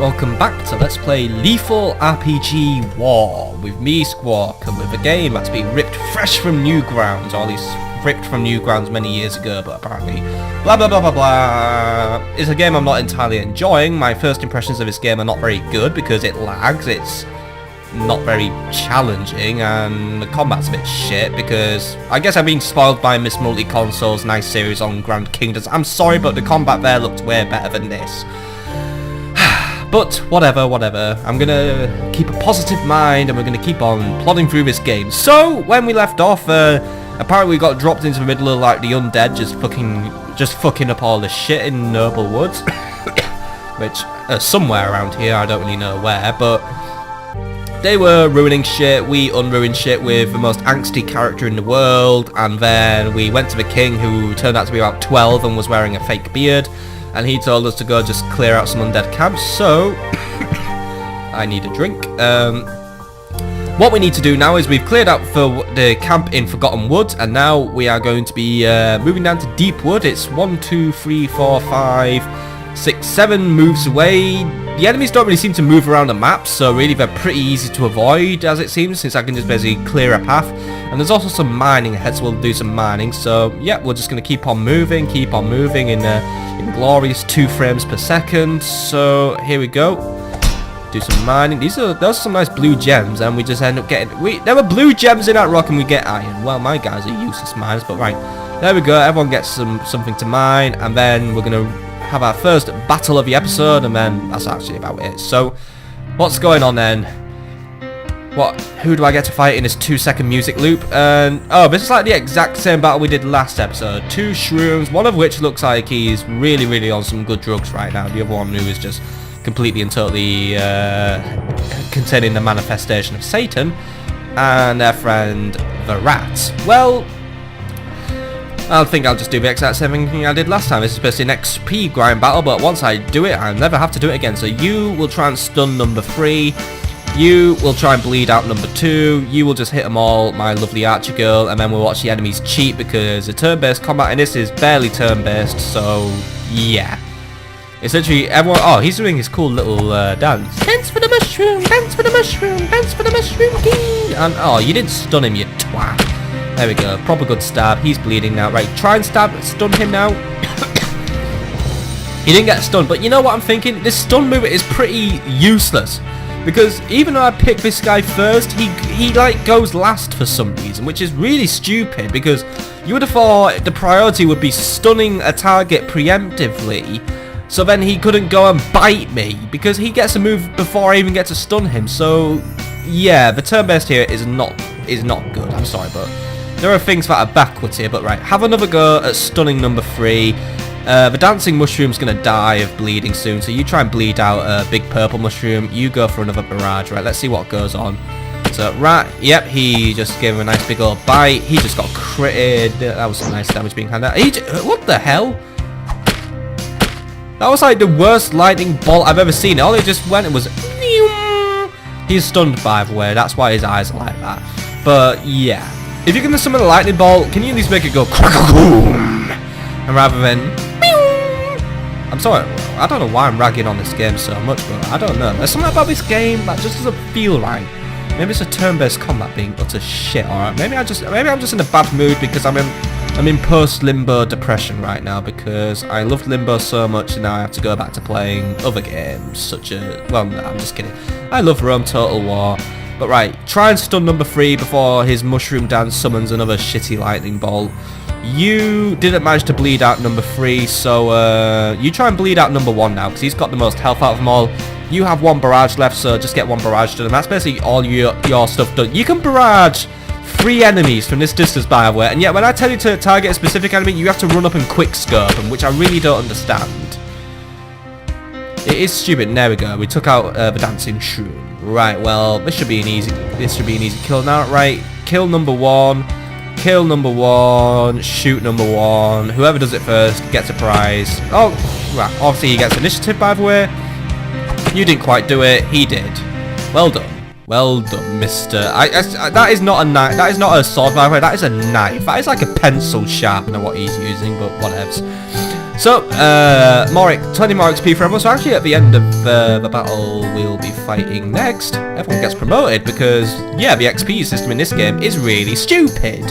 welcome back to Let's Play Lethal RPG War with me, Squawk, and with a game that's been ripped fresh from Newgrounds, or at least ripped from Newgrounds many years ago, but apparently blah blah blah blah blah. It's a game I'm not entirely enjoying. My first impressions of this game are not very good because it lags, it's not very challenging, and the combat's a bit shit because I guess I've been spoiled by Miss Multi-Console's nice series on Grand Kingdoms. I'm sorry, but the combat there looked way better than this. But whatever, I'm gonna keep a positive mind and we're gonna keep on plodding through this game. So when we left off, apparently we got dropped into the middle of like the undead just fucking up all the shit in Noble Woods, which somewhere around here, I don't really know where, but they were ruining shit. We unruined shit with the most angsty character in the world, and then we went to the king, who turned out to be about 12 and was wearing a fake beard. And he told us to go just clear out some undead camps, so I need a drink. What we need to do now is we've cleared out for the camp in Forgotten Woods, and now we are going to be moving down to Deep Wood. It's 1, 2, 3, 4, 5, 6, 7 moves away. The enemies don't really seem to move around the map, so really they're pretty easy to avoid, as it seems, since I can just basically clear a path. And there's also some mining ahead, so we'll do some mining. So yeah, we're just going to keep on moving in glorious 2 frames per second. So here we go. Do some mining. Those are some nice blue gems, and we just end up getting... there were blue gems in that rock and we get iron. Well, my guys are useless miners, but right. There we go. Everyone gets something to mine, and then we're going to have our first battle of the episode, and then that's actually about it. So what's going on then? Who do I get to fight in this 2-second music loop? And oh, this is like the exact same battle we did last episode. 2 shrooms, one of which looks like he's really on some good drugs right now. The other one who is just completely and totally containing the manifestation of Satan, and their friend the rat. Well, I think I'll just do the exact same thing I did last time. This is supposed to be an XP grind battle, but once I do it, I'll never have to do it again. So you will try and stun number 3. You will try and bleed out number 2. You will just hit them all, my lovely archer girl, and then we'll watch the enemies cheat because the turn-based combat in this is barely turn-based, so yeah. It's literally everyone... Oh, he's doing his cool little dance. Dance for the mushroom, dance for the mushroom, dance for the mushroom king. And oh, you didn't stun him, you twat. There we go, proper good stab. He's bleeding now. Right, try and stun him now. He didn't get stunned, but you know what I'm thinking? This stun move is pretty useless. Because even though I picked this guy first, he like goes last for some reason, which is really stupid, because you would have thought the priority would be stunning a target preemptively, so then he couldn't go and bite me, because he gets a move before I even get to stun him. So yeah, the turn-based here is not good, I'm sorry, but there are things that are backwards here. But right, have another go at stunning number 3. The dancing mushroom's gonna die of bleeding soon, so you try and bleed out a big purple mushroom. You go for another barrage. Right, let's see what goes on. So rat, yep, he just gave him a nice big old bite. He just got critted. That was some nice damage being handed out. What the hell? That was like the worst lightning bolt I've ever seen. All it just went, it was... He's stunned, by the way. That's why his eyes are like that. But yeah, if you're gonna summon a lightning bolt, can you at least make it go crack-a-boom? And rather than... I'm sorry, I don't know why I'm ragging on this game so much, but I don't know. There's something about this game that just doesn't feel right. Maybe it's a turn-based combat being utter shit, alright? Maybe I'm just in a bad mood because I'm in post-Limbo depression right now, because I loved Limbo so much and now I have to go back to playing other games such as... Well, no, I'm just kidding. I love Rome Total War. But right, try and stun number 3 before his mushroom dance summons another shitty lightning bolt. You didn't manage to bleed out number 3, so you try and bleed out number 1 now, because he's got the most health out of them all. You have 1 barrage left, so just get 1 barrage done, and that's basically all your stuff done. You can barrage 3 enemies from this distance, by the way, and yet when I tell you to target a specific enemy, you have to run up and quick scope them, which I really don't understand. It is stupid. There we go. We took out the dancing shroom. Right. Well, this should be an easy kill now. Right. Kill number 1. Kill number 1. Shoot number 1. Whoever does it first gets a prize. Oh, right. Obviously he gets initiative, by the way. You didn't quite do it. He did. Well done. Well done, mister. That is not a knife. That is not a sword, by the way. That is a knife. That is like a pencil sharpener what he's using, but whatevs. So, 20 more XP for everyone. So actually at the end of the battle we'll be fighting next, everyone gets promoted because, yeah, the XP system in this game is really stupid.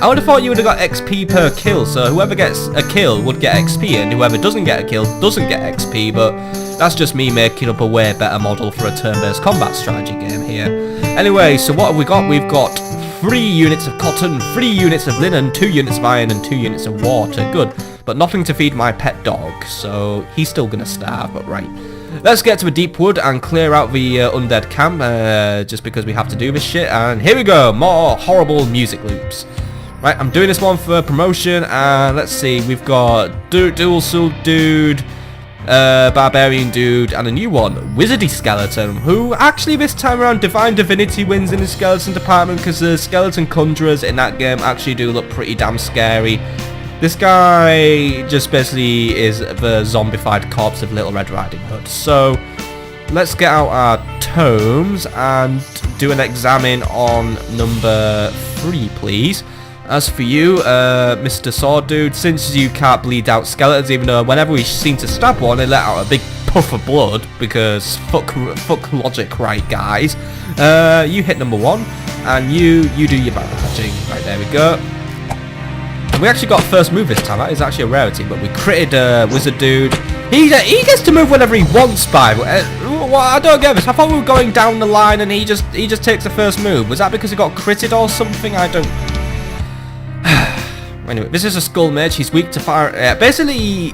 I would have thought you would have got XP per kill, so whoever gets a kill would get XP and whoever doesn't get a kill doesn't get XP, but that's just me making up a way better model for a turn-based combat strategy game here. Anyway, so what have we got? We've got 3 units of cotton, 3 units of linen, 2 units of iron and 2 units of water. Good. But nothing to feed my pet dog, so he's still gonna starve, but right. Let's get to a deep wood and clear out the undead camp, just because we have to do this shit, and here we go, more horrible music loops. Right, I'm doing this one for promotion, and let's see, we've got Dual Soul Dude, Barbarian Dude, and a new one, Wizardy Skeleton, who actually this time around Divine Divinity wins in the skeleton department, because the skeleton conjurers in that game actually do look pretty damn scary. This guy just basically is the zombified corpse of Little Red Riding Hood. So let's get out our tomes and do an examine on number 3, please. As for you, Mr. Sword Dude, since you can't bleed out skeletons, even though whenever we seem to stab one, they let out a big puff of blood, because fuck logic, right, guys? You hit number 1, and you do your bandaging. Right, there we go. And we actually got first move this time. That is actually a rarity, but we critted Wizard Dude. He gets to move whenever he wants, by well, I don't get this. I thought we were going down the line and he just takes the first move. Was that because he got critted or something? I don't... Anyway, this is a Skull Mage. He's weak to fire... basically,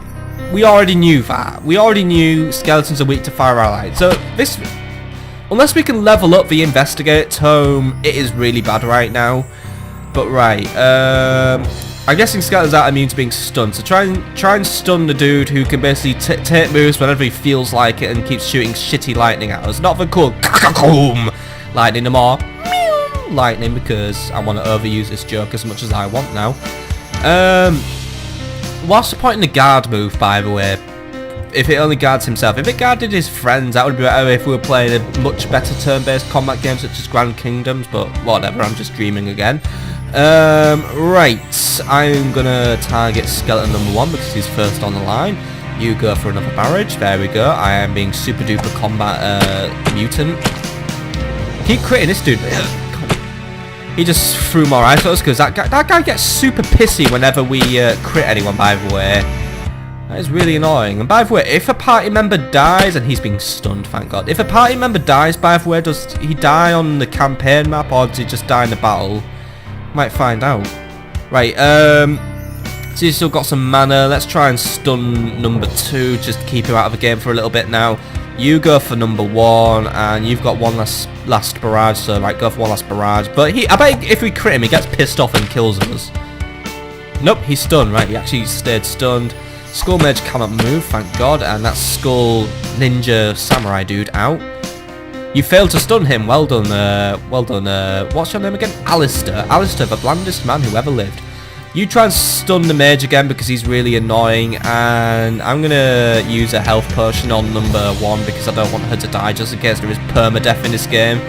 we already knew that. We already knew skeletons are weak to fire allied. So this... Unless we can level up the Investigate tome, it is really bad right now. But right, I'm guessing skeletons are immune to being stunned, so try and stun the dude who can basically take moves whenever he feels like it and keeps shooting shitty lightning at us. Not the cool lightning, the more lightning, because I want to overuse this joke as much as I want now. What's the point in the guard move, by the way? If it only guards himself. If it guarded his friends, that would be better if we were playing a much better turn-based combat game such as Grand Kingdoms, but whatever, I'm just dreaming again. Right, I'm gonna target skeleton number 1 because he's first on the line. You go for another barrage. There we go. I am being super duper combat mutant. Keep critting this dude. He just threw more ice at us because that guy gets super pissy whenever we crit anyone, by the way. That is really annoying. And by the way, if a party member dies, and he's being stunned, thank God. If a party member dies, by the way, does he die on the campaign map or does he just die in the battle? Might find out. Right, so he's still got some mana. Let's try and stun number 2, just to keep him out of the game for a little bit now. You go for number 1, and you've got one last barrage, so right, go for one last barrage. But I bet if we crit him, he gets pissed off and kills us. Nope, he's stunned, right, he actually stayed stunned. Skull Mage cannot move, thank God, and that Skull Ninja Samurai dude out. You failed to stun him. Well done, what's your name again? Alistair. Alistair, the blandest man who ever lived. You try and stun the mage again because he's really annoying, and I'm gonna use a health potion on number 1 because I don't want her to die, just in case there is permadeath in this game.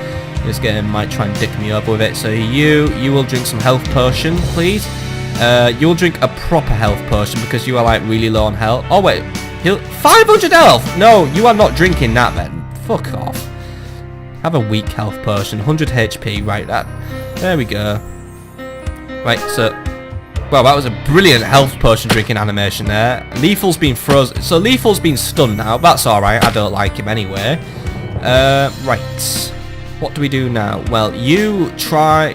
This game might try and dick me up with it. So you will drink some health potion, please. You'll drink a proper health potion because you are like really low on health. Oh wait, 500 health? No, you are not drinking that then. Fuck off. Have a weak health potion, 100 HP, right, there we go. Right, so, well, that was a brilliant health potion drinking animation there. Lethal's been frozen, so Lethal's been stunned now, that's alright, I don't like him anyway. Right, what do we do now? Well, you try,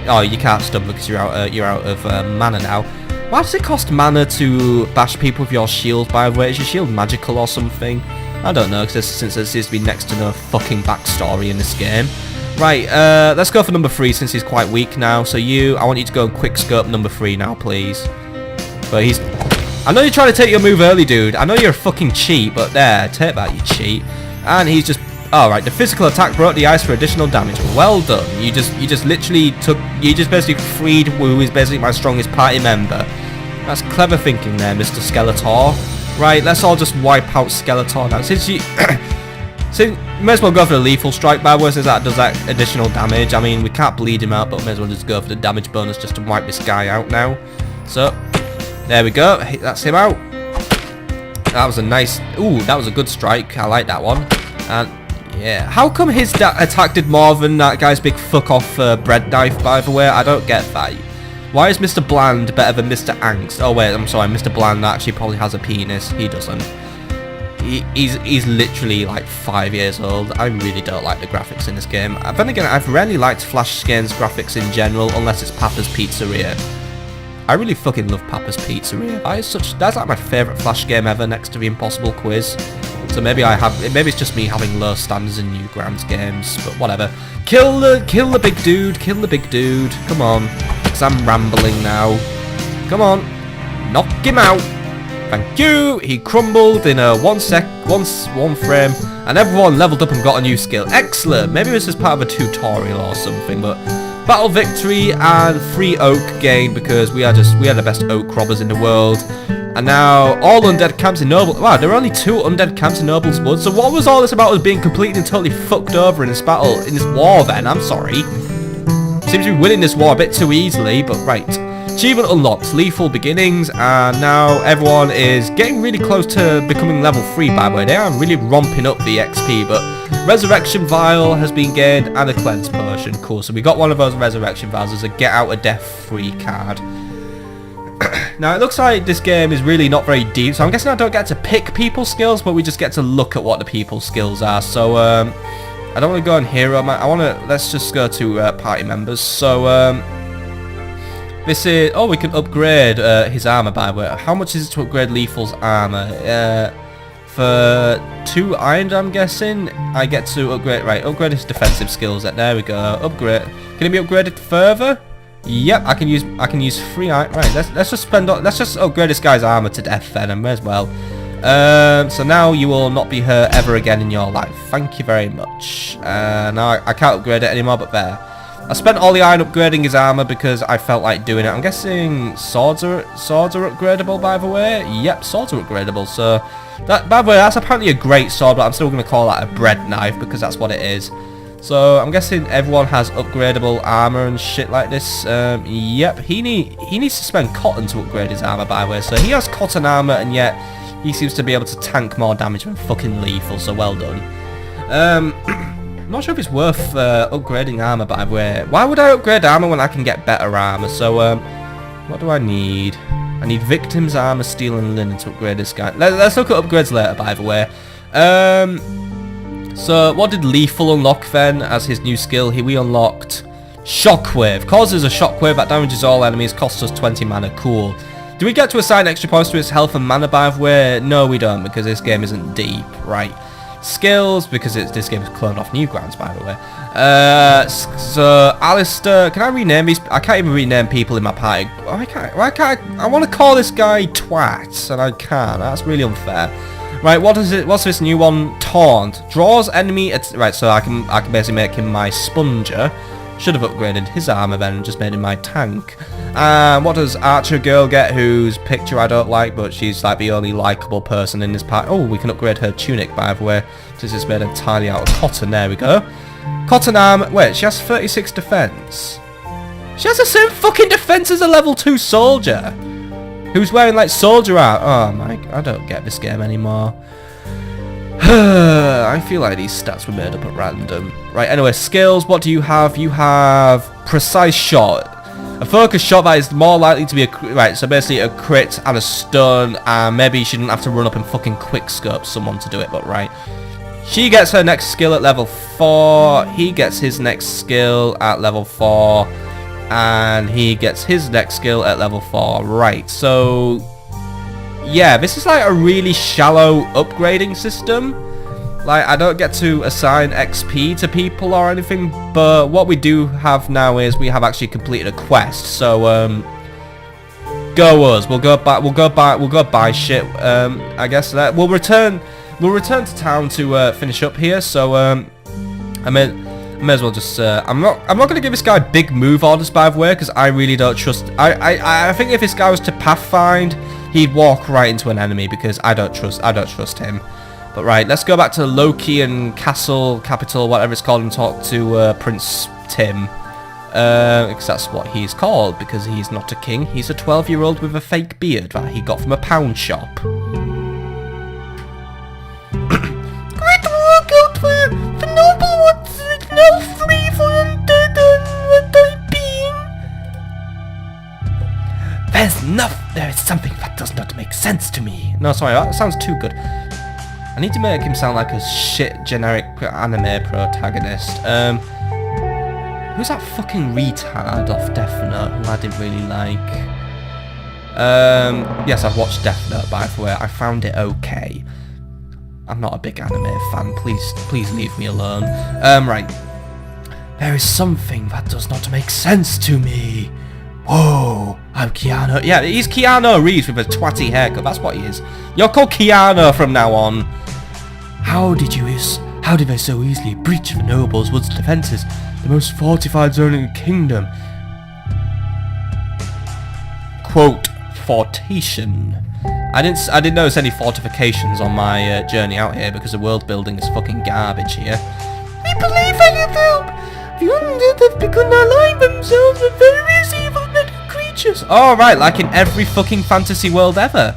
oh, you can't stun because you're out of mana now. Why does it cost mana to bash people with your shield, by the way? Is your shield magical or something? I don't know, since there seems to be next to no fucking backstory in this game. Right, let's go for number 3 since he's quite weak now. So I want you to go and quick scope number 3 now, please. But I know you're trying to take your move early, dude. I know you're a fucking cheat, but there, take that, you cheat. And he's just... Alright, the physical attack broke the ice for additional damage. Well done. You just basically freed who is basically my strongest party member. That's clever thinking there, Mr. Skeletor. Right, let's all just wipe out Skeletor now. Since you may as well go for the lethal strike, by the way, since that does that additional damage. I mean, we can't bleed him out, but may as well just go for the damage bonus just to wipe this guy out now. So, there we go. That's him out. That was a nice... Ooh, that was a good strike. I like that one. And yeah. How come his attack did more than that guy's big fuck-off bread knife, by the way? I don't get that. Why is Mr. Bland better than Mr. Angst? Oh, wait, I'm sorry. Mr. Bland actually probably has a penis. He doesn't. He's literally like 5 years old. I really don't like the graphics in this game. Then again, I've rarely liked Flash games graphics in general, unless it's Papa's Pizzeria. I really fucking love Papa's Pizzeria. That's like my favourite Flash game ever, next to the Impossible Quiz. So maybe it's just me having low standards in Newgrounds games, but whatever. Kill the big dude. Kill the big dude. Come on, because I'm rambling now. Come on, knock him out. Thank you. He crumbled in a one frame, and everyone leveled up and got a new skill. Excellent. Maybe this is part of a tutorial or something, but battle victory and free oak gain because we are the best oak robbers in the world. And now all undead camps in Noble. Wow, there are only 2 undead camps in Noble's Wood. So what was all this about us being completely and totally fucked over in this battle, in this war? Then I'm sorry. Seems to be winning this war a bit too easily, but right. Achievement unlocked, lethal beginnings, and now everyone is getting really close to becoming level 3, by the way. They are really romping up the XP, but Resurrection Vial has been gained and a Cleanse Potion. Cool, so we got one of those Resurrection Vials as a get out of death free card. Now, it looks like this game is really not very deep, so I'm guessing I don't get to pick people's skills, but we just get to look at what the people's skills are. So, I don't want to go on hero, let's just go to party members. So, this is... Oh, we can upgrade his armor, by the way. How much is it to upgrade Lethal's armor? For 2 iron, I'm guessing, I get to upgrade... Right, upgrade his defensive skills. There we go. Upgrade. Can it be upgraded further? Yep, I can use 3 iron. Right, let's just upgrade this guy's armor to death then, and may as well. So now you will not be hurt ever again in your life. Thank you very much. Now I can't upgrade it anymore, but there. I spent all the iron upgrading his armor because I felt like doing it. I'm guessing swords are upgradable, by the way. Yep, swords are upgradable. So that, by the way, that's apparently a great sword, but I'm still going to call that a bread knife because that's what it is. So I'm guessing everyone has upgradable armor and shit like this. Yep, he needs to spend cotton to upgrade his armor, by the way. So he has cotton armor, and yet he seems to be able to tank more damage than fucking lethal. So well done. I'm not sure if it's worth upgrading armor, by the way. Why would I upgrade armor when I can get better armor? So, what do I need? I need victims, armor, steel, and linen to upgrade this guy. Let's look at upgrades later, by the way. So, what did Lethal unlock then as his new skill? Here we unlocked Shockwave. Causes a shockwave that damages all enemies, costs us 20 mana. Cool. Do we get to assign extra points to his health and mana, by the way? No, we don't, because this game isn't deep, right? Skills, because this game is cloned off Newgrounds, by the way. So Alistair, can I rename these? I can't even rename people in my party. Why can't I want to call this guy Twat, and I can't. That's really unfair. Right, what's this new one? Taunt. Draws enemy right, so I can basically make him my sponger. Should have upgraded his armor then and just made him my tank. What does Archer Girl get, whose picture I don't like, but she's like the only likable person in this part? Oh, we can upgrade her tunic, by the way. This is made entirely out of cotton. There we go. Cotton armor. Wait, she has 36 defense. She has the same fucking defense as a level 2 soldier, who's wearing like soldier art. Oh my, I don't get this game anymore. I feel like these stats were made up at random. Right, anyway, skills, what do you have? You have precise shot. A focus shot that is more likely to be right, so basically a crit and a stun, and maybe she didn't have to run up and fucking quickscope someone to do it, but right. She gets her next skill at level 4, he gets his next skill at level 4, and he gets his next skill at level 4. Right, so yeah, this is like a really shallow upgrading system. Like, I don't get to assign XP to people or anything, but what we do have now is we have actually completed a quest. So go us. We'll go buy shit. I guess that we'll return to town to finish up here. So I may as well just I'm not gonna give this guy big move orders, by the way, because I really don't trust. I think if this guy was to pathfind, he'd walk right into an enemy, because I don't trust him. But right, let's go back to Loki and Castle, Capital, whatever it's called, and talk to Prince Tim. Because that's what he's called, because he's not a king. He's a 12-year-old with a fake beard that he got from a pound shop. There is something that does not make sense to me. No, sorry, that sounds too good. I need to make him sound like a shit generic anime protagonist. Who's that fucking retard off Death Note who I didn't really like? Yes, I've watched Death Note, by the way. I found it okay. I'm not a big anime fan. Please leave me alone. Right. There is something that does not make sense to me. Whoa, I'm Keanu. Yeah, he's Keanu Reeves with a twatty haircut. That's what he is. You're called Keanu from now on. How did they so easily breach the nobles' woods defences, the most fortified zone in the kingdom? Quote, fortation. I didn't notice any fortifications on my journey out here because the world building is fucking garbage here. We believe I have help. The undead have begun to align themselves with various evil medical creatures. Oh right, like in every fucking fantasy world ever.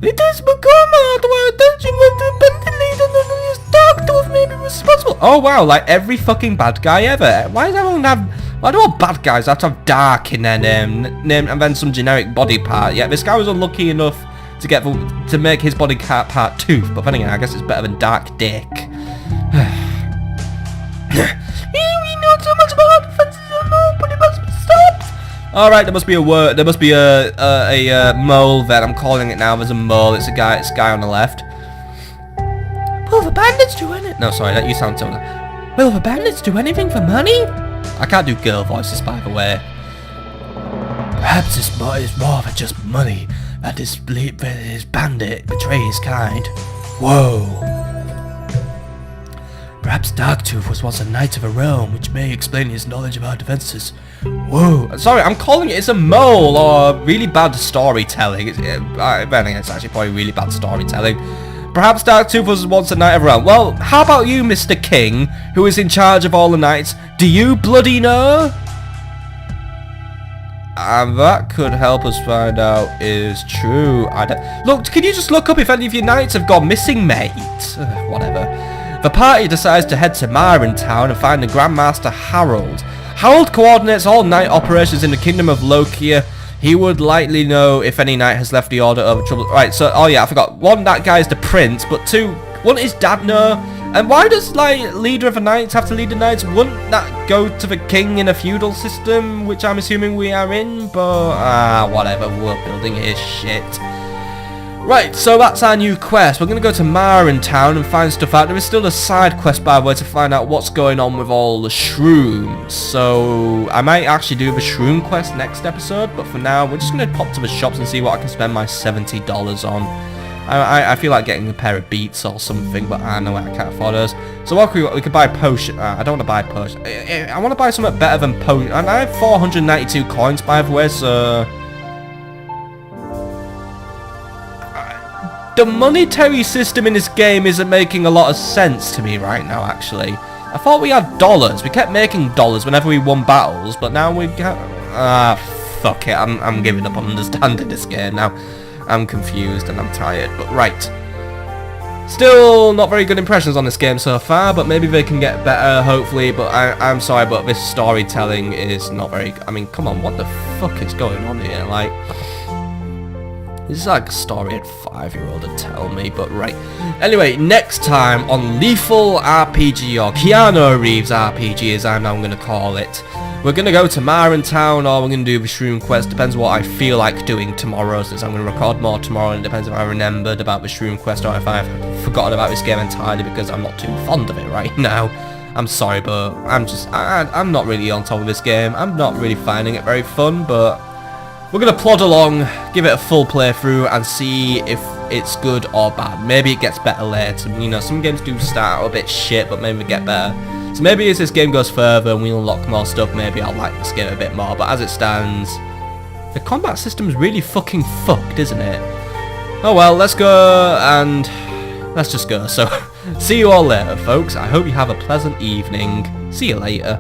It has become to our attention when the bandit leader and his dark dwarf may be responsible. Oh wow, like every fucking bad guy ever. Why do all bad guys have to have dark in their name and then some generic body part? Yeah, this guy was unlucky enough to make his body part tooth, but then again, I guess it's better than dark dick. We know so much about defenses, but it must be stopped. All right, there must be a word. There must be a mole. Then I'm calling it now. There's a mole. It's a guy. It's a guy on the left. Will the bandits do anything? No, sorry, that you sound so. Will the bandits do anything for money? I can't do girl voices, by the way. Perhaps it's more than just money. That his bandit betray his kind. Whoa. Perhaps Darktooth was once a knight of a realm, which may explain his knowledge of our defences. Whoa. Sorry, I'm calling it. It's a mole or really bad storytelling. It's actually probably really bad storytelling. Perhaps Darktooth was once a knight of a realm. Well, how about you, Mr. King, who is in charge of all the knights? Do you bloody know? And that could help us find out is true. Look, can you just look up if any of your knights have gone missing, mate? Whatever. The party decides to head to Myron Town and find the Grandmaster Harold. Harold coordinates all knight operations in the Kingdom of Lokia. He would likely know if any knight has left the Order over trouble. Right, so, oh yeah, I forgot. One, that guy is the prince, but two, wouldn't his dad know? And why does, like, leader of the knights have to lead the knights? Wouldn't that go to the king in a feudal system, which I'm assuming we are in? But, whatever, world building is shit. Right, so that's our new quest. We're going to go to Myron Town and find stuff out. There is still a side quest, by the way, to find out what's going on with all the shrooms. So I might actually do the shroom quest next episode, but for now, we're just going to pop to the shops and see what I can spend my $70 on. I feel like getting a pair of Beats or something, but I know I can't afford those. So what we could buy potion. I don't want to buy potion. I want to buy something better than potion. And I have 492 coins, by the way, so... The monetary system in this game isn't making a lot of sense to me right now, actually. I thought we had dollars. We kept making dollars whenever we won battles, but now we got... fuck it. I'm giving up on understanding this game now. I'm confused and I'm tired, but right. Still not very good impressions on this game so far, but maybe they can get better, hopefully, but I'm sorry, but this storytelling is not very... I mean, come on, what the fuck is going on here? Like... This is like a story a 5-year-old would tell me, but right. Anyway, next time on Lethal RPG, or Keanu Reeves RPG as I'm now going to call it, we're going to go to Myron Town, or we're going to do the Shroom Quest. Depends what I feel like doing tomorrow, since I'm going to record more tomorrow, and it depends if I remembered about the Shroom Quest or if I've forgotten about this game entirely because I'm not too fond of it right now. I'm sorry, but I'm not really on top of this game. I'm not really finding it very fun, but... We're going to plod along, give it a full playthrough, and see if it's good or bad. Maybe it gets better later. You know, some games do start out a bit shit, but maybe we get better. So maybe as this game goes further and we unlock more stuff, maybe I'll like this game a bit more. But as it stands, the combat system's really fucking fucked, isn't it? Oh well, let's go, and let's just go. So, see you all later, folks. I hope you have a pleasant evening. See you later.